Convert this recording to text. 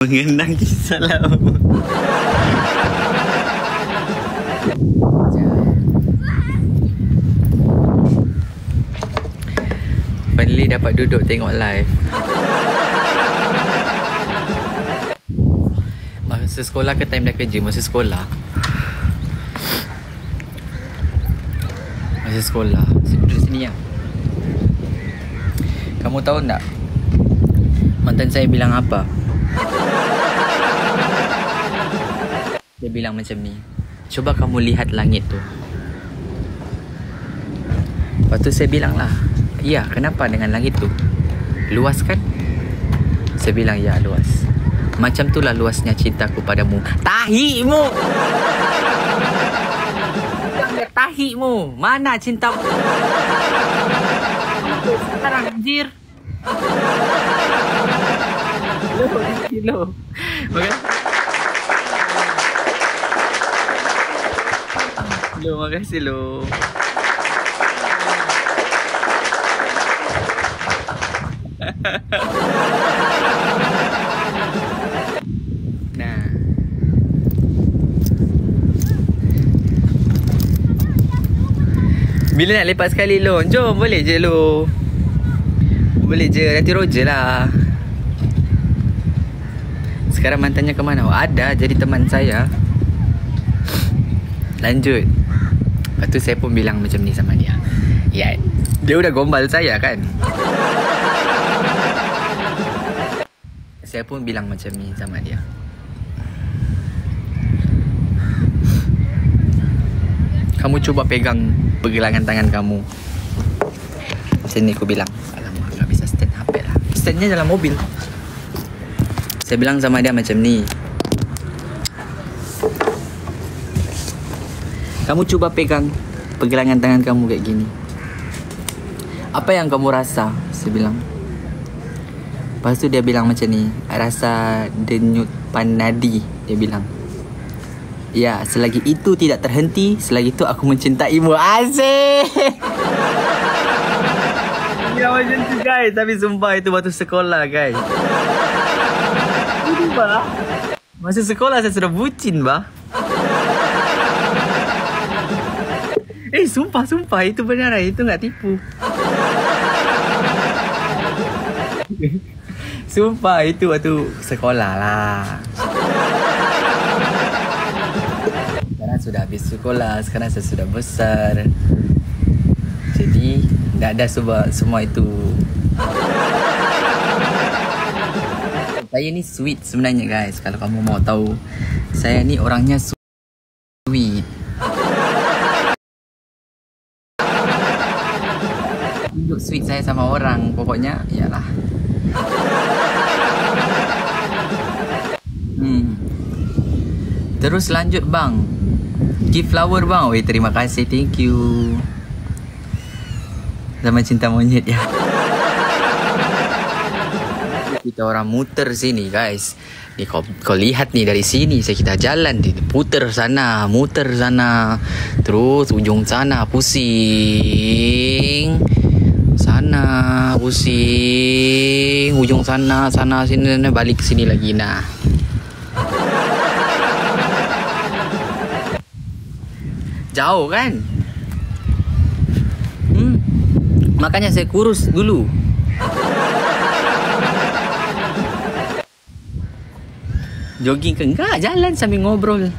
Mengenang kisah lama. Finally dapat duduk tengok live. Masa sekolah ke time dah kerja? Masa sekolah. Masa sekolah. Duduk sini ya. Kamu tahu tak mantan saya bilang apa? Dia bilang macam ni, coba kamu lihat langit tu. Lepas tu saya bilang lah, ya, kenapa dengan langit tu? Luas kan? Saya bilang, ya, luas. Macam tu lah luasnya cintaku padamu. Tahimu! Tahimu! Mana cintamu? Sekarang, anjir. Kilo. Makasih lo. Nah. Bila nak lepas sekali lo? Jom, boleh je lo. Boleh je, nanti Roger lah. Sekarang mantannya ke mana? Oh, ada, jadi teman saya. Lanjut. Lepas tu saya pun bilang macam ni sama dia. Ya, dia udah gombal saya kan. Saya pun bilang macam ni sama dia. Kamu cuba pegang pergelangan tangan kamu. Macam ni aku bilang. Alamak, tak bisa stand HP lah. Standnya dalam mobil. Saya bilang sama dia macam ni. Kamu cuba pegang pergelangan tangan kamu kayak gini. Apa yang kamu rasa? Saya bilang. Lepas tu dia bilang macam ni. Rasa denyut panadi. Dia bilang. Ya, selagi itu tidak terhenti, selagi itu aku mencintaimu. Asyik. Ya macam tu guys. Tapi sumpah itu waktu sekolah guys. Ini bah. Masa sekolah saya sudah bucin bah. Sumpah itu benar, itu nggak tipu. Sumpah itu waktu sekolah lah. Sekarang sudah habis sekolah, sekarang saya sudah besar. Jadi nggak ada semua itu. Saya ni sweet sebenarnya guys. Kalau kamu mau tahu, saya ni orangnya sweet. Tunjuk sweet saya sama orang, pokoknya iyalah. Terus lanjut bang. Give flower bang. Oi, terima kasih, thank you. Sama cinta monyet ya. Kita orang muter sini guys. Ni kau lihat nih dari sini kita jalan, puter sana, muter sana, terus ujung sana pusing, sana pusing, ujung sana sini, balik ke sini lagi. Nah, jauh kan? Makanya saya kurus dulu. Jogging ke enggak, jalan sambil ngobrol.